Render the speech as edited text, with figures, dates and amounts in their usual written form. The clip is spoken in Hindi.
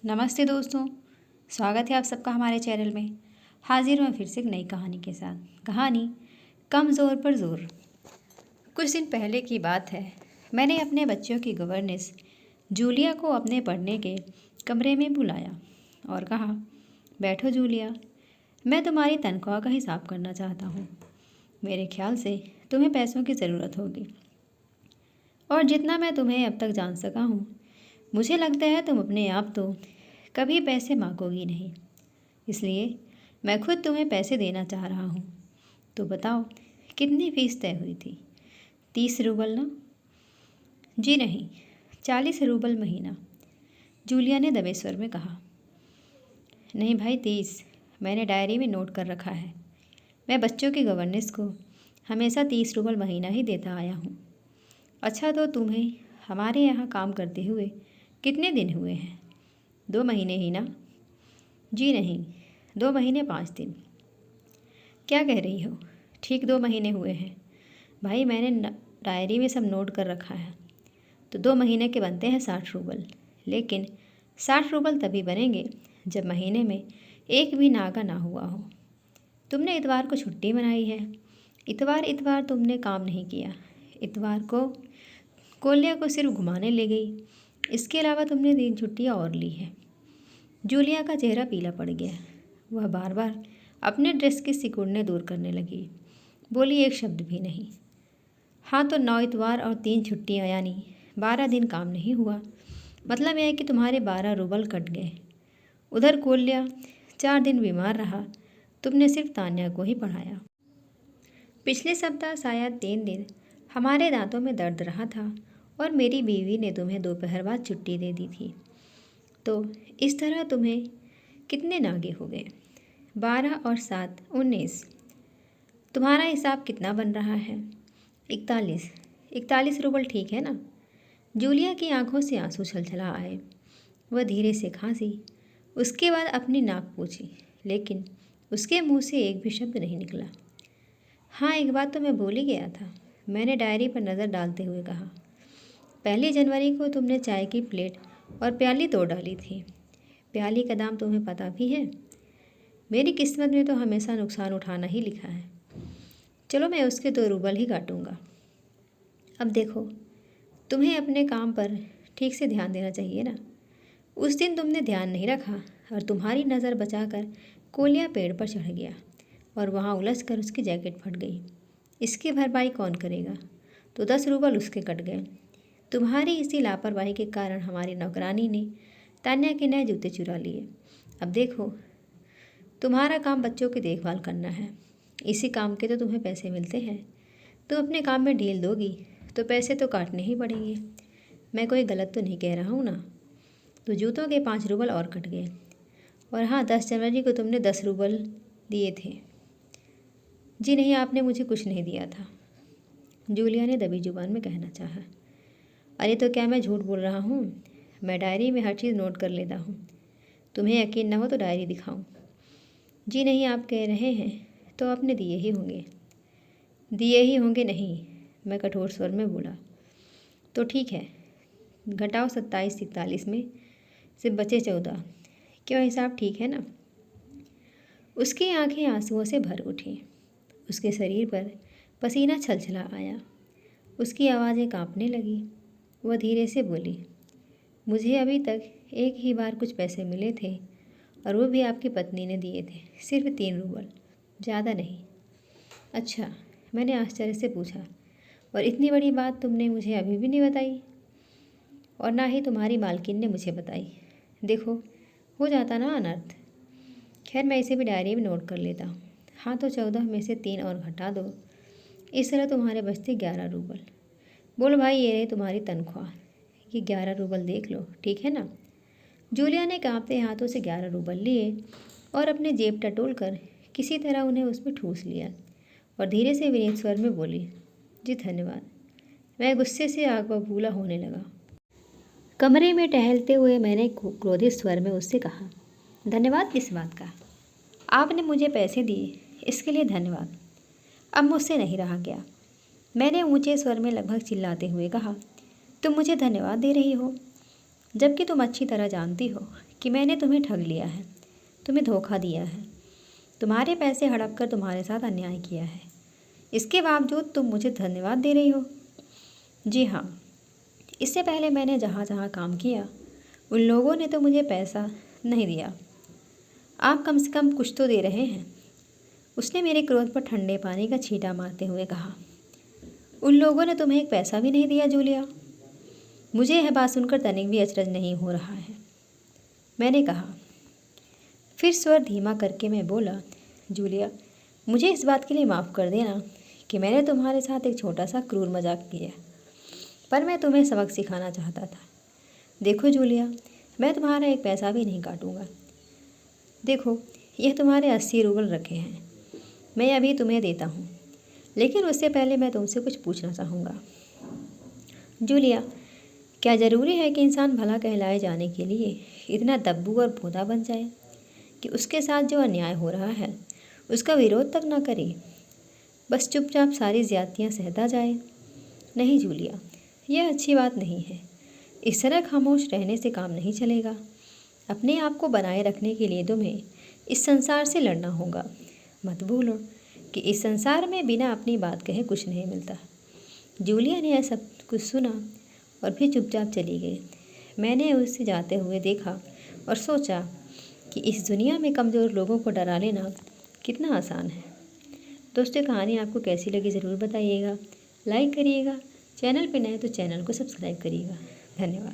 नमस्ते दोस्तों, स्वागत है आप सबका हमारे चैनल में। हाजिर हूँ फिर से एक नई कहानी के साथ। कहानी कम ज़ोर पर ज़ोर। कुछ दिन पहले की बात है। मैंने अपने बच्चों की गवर्नेंस जूलिया को अपने पढ़ने के कमरे में बुलाया और कहा, बैठो जूलिया, मैं तुम्हारी तनख्वाह का हिसाब करना चाहता हूँ। मेरे ख्याल से तुम्हें पैसों की ज़रूरत होगी और जितना मैं तुम्हें अब तक जान सका हूँ, मुझे लगता है तुम अपने आप तो कभी पैसे मांगोगी नहीं, इसलिए मैं खुद तुम्हें पैसे देना चाह रहा हूँ। तो बताओ, कितनी फ़ीस तय हुई थी? 30 रूबल ना? जी नहीं, 40 रूबल महीना, जूलिया ने दबे स्वर में कहा। नहीं भाई, 30। मैंने डायरी में नोट कर रखा है। मैं बच्चों की गवर्नेंस को हमेशा 30 रूबल महीना ही देता आया हूँ। अच्छा, तो तुम्हें हमारे यहाँ काम करते हुए कितने दिन हुए हैं? 2 महीने ही ना? जी नहीं, 2 महीने 5 दिन। क्या कह रही हो? ठीक 2 महीने हुए हैं भाई, मैंने डायरी में सब नोट कर रखा है। तो 2 महीने के बनते हैं 60 रूबल, लेकिन 60 रूबल तभी बनेंगे जब महीने में एक भी नागा ना हुआ हो। तुमने इतवार को छुट्टी मनाई है। इतवार तुमने काम नहीं किया। इतवार को कोल्या को सिर्फ घुमाने ले गई। इसके अलावा तुमने 3 छुट्टियाँ और ली है। जूलिया का चेहरा पीला पड़ गया। वह बार बार अपने ड्रेस की सिकुड़ने दूर करने लगी। बोली, एक शब्द भी नहीं। हाँ, तो 9 इतवार और 3 छुट्टियाँ, यानी 12 दिन काम नहीं हुआ। मतलब यह है कि तुम्हारे 12 रूबल कट गए। उधर कोल्या 4 दिन बीमार रहा। तुमने सिर्फ तान्या को ही पढ़ाया। पिछले सप्ताह शायद 3 दिन हमारे दांतों में दर्द रहा था और मेरी बीवी ने तुम्हें दोपहर बाद छुट्टी दे दी थी। तो इस तरह तुम्हें कितने नागे हो गए? 12 और 7, 19। तुम्हारा हिसाब कितना बन रहा है? 41 रूबल, ठीक है ना? जूलिया की आंखों से आंसू छलछला आए। वह धीरे से खांसी, उसके बाद अपनी नाक पोंछी, लेकिन उसके मुंह से एक भी शब्द नहीं निकला। हाँ, एक बात तो मैं भूल ही गया था, मैंने डायरी पर नज़र डालते हुए कहा। 1 जनवरी को तुमने चाय की प्लेट और प्याली तोड़ डाली थी। प्याली का दाम तुम्हें पता भी है? मेरी किस्मत में तो हमेशा नुकसान उठाना ही लिखा है। चलो, मैं उसके 2 रूबल ही काटूंगा। अब देखो, तुम्हें अपने काम पर ठीक से ध्यान देना चाहिए ना। उस दिन तुमने ध्यान नहीं रखा और तुम्हारी नज़र बचाकर कोलिया पेड़ पर चढ़ गया और वहाँ उलझकर उसकी जैकेट फट गई। इसकी भरपाई कौन करेगा? तो 10 रूबल उसके कट गए। तुम्हारी इसी लापरवाही के कारण हमारी नौकरानी ने तान्या के नए जूते चुरा लिए। अब देखो, तुम्हारा काम बच्चों की देखभाल करना है। इसी काम के तो तुम्हें पैसे मिलते हैं। तुम अपने काम में ढील दोगी तो पैसे तो काटने ही पड़ेंगे। मैं कोई गलत तो नहीं कह रहा हूँ ना? तो जूतों के 5 रूबल और कट गए। और हाँ, 10 जनवरी को तुमने 10 रूबल दिए थे। जी नहीं, आपने मुझे कुछ नहीं दिया था, जूलिया ने दबी जुबान में कहना चाहा। अरे तो क्या मैं झूठ बोल रहा हूँ? मैं डायरी में हर चीज़ नोट कर लेता हूँ। तुम्हें यकीन न हो तो डायरी दिखाऊँ? जी नहीं, आप कह रहे हैं तो आपने दिए ही होंगे। दिए ही होंगे नहीं, मैं कठोर स्वर में बोला। तो ठीक है, घटाओ 27 41 में से बचे 14। क्यों, हिसाब ठीक है ना? उसकी आंखें आंसुओं से भर उठी। उसके शरीर पर पसीना छलछला आया। उसकी आवाज़ें कांपने लगी। वह धीरे से बोली, मुझे अभी तक एक ही बार कुछ पैसे मिले थे और वो भी आपकी पत्नी ने दिए थे, सिर्फ 3 रूबल, ज़्यादा नहीं। अच्छा, मैंने आश्चर्य से पूछा, और इतनी बड़ी बात तुमने मुझे अभी भी नहीं बताई? और ना ही तुम्हारी मालकिन ने मुझे बताई। देखो, हो जाता ना अनर्थ। खैर, मैं इसे भी डायरी में नोट कर लेता हूँ। हाँ, तो 14 में से 3 और घटा दो। इस तरह तुम्हारे बचते 11 रूबल। बोलो भाई, ये रही तुम्हारी तनख्वाह। ये 11 रूबल देख लो, ठीक है ना? जूलिया ने कांपते हाथों से 11 रूबल लिए और अपने जेब टटोल कर किसी तरह उन्हें उसमें ठूस लिया और धीरे से विनीत स्वर में बोली, जी धन्यवाद। मैं गुस्से से आग बबूला होने लगा। कमरे में टहलते हुए मैंने क्रोधित स्वर में उससे कहा, धन्यवाद किस बात का? आपने मुझे पैसे दिए, इसके लिए धन्यवाद। अब मुझसे नहीं रहा गया। मैंने ऊंचे स्वर में लगभग चिल्लाते हुए कहा, तुम मुझे धन्यवाद दे रही हो, जबकि तुम अच्छी तरह जानती हो कि मैंने तुम्हें ठग लिया है, तुम्हें धोखा दिया है, तुम्हारे पैसे हड़प कर तुम्हारे साथ अन्याय किया है। इसके बावजूद तुम मुझे धन्यवाद दे रही हो? जी हाँ, इससे पहले मैंने जहाँ जहाँ काम किया उन लोगों ने तो मुझे पैसा नहीं दिया। आप कम से कम कुछ तो दे रहे हैं। उसने मेरे क्रोध पर ठंडे पानी का छींटा मारते हुए कहा। उन लोगों ने तुम्हें एक पैसा भी नहीं दिया जूलिया? मुझे यह बात सुनकर तनिक भी अचरज नहीं हो रहा है। मैंने कहा। फिर स्वर धीमा करके मैं बोला, जूलिया, मुझे इस बात के लिए माफ़ कर देना कि मैंने तुम्हारे साथ एक छोटा सा क्रूर मजाक किया, पर मैं तुम्हें सबक सिखाना चाहता था। देखो जूलिया, मैं तुम्हारा एक पैसा भी नहीं काटूंगा। देखो, यह तुम्हारे 80 रूबल रखे हैं, मैं अभी तुम्हें देता हूँ, लेकिन उससे पहले मैं तुमसे कुछ पूछना चाहूँगा। जूलिया, क्या ज़रूरी है कि इंसान भला कहलाए जाने के लिए इतना दब्बू और भोंदा बन जाए कि उसके साथ जो अन्याय हो रहा है उसका विरोध तक ना करे, बस चुपचाप सारी ज़्यादतियाँ सहता जाए? नहीं जूलिया, यह अच्छी बात नहीं है। इस तरह खामोश रहने से काम नहीं चलेगा। अपने आप को बनाए रखने के लिए तुम्हें इस संसार से लड़ना होगा। मत भूलो कि इस संसार में बिना अपनी बात कहे कुछ नहीं मिलता। जूलिया ने यह सब कुछ सुना और फिर चुपचाप चली गई। मैंने उसे जाते हुए देखा और सोचा कि इस दुनिया में कमज़ोर लोगों को डरा लेना कितना आसान है। दोस्तों, कहानी आपको कैसी लगी ज़रूर बताइएगा। लाइक करिएगा, चैनल पर नए तो चैनल को सब्सक्राइब करिएगा। धन्यवाद।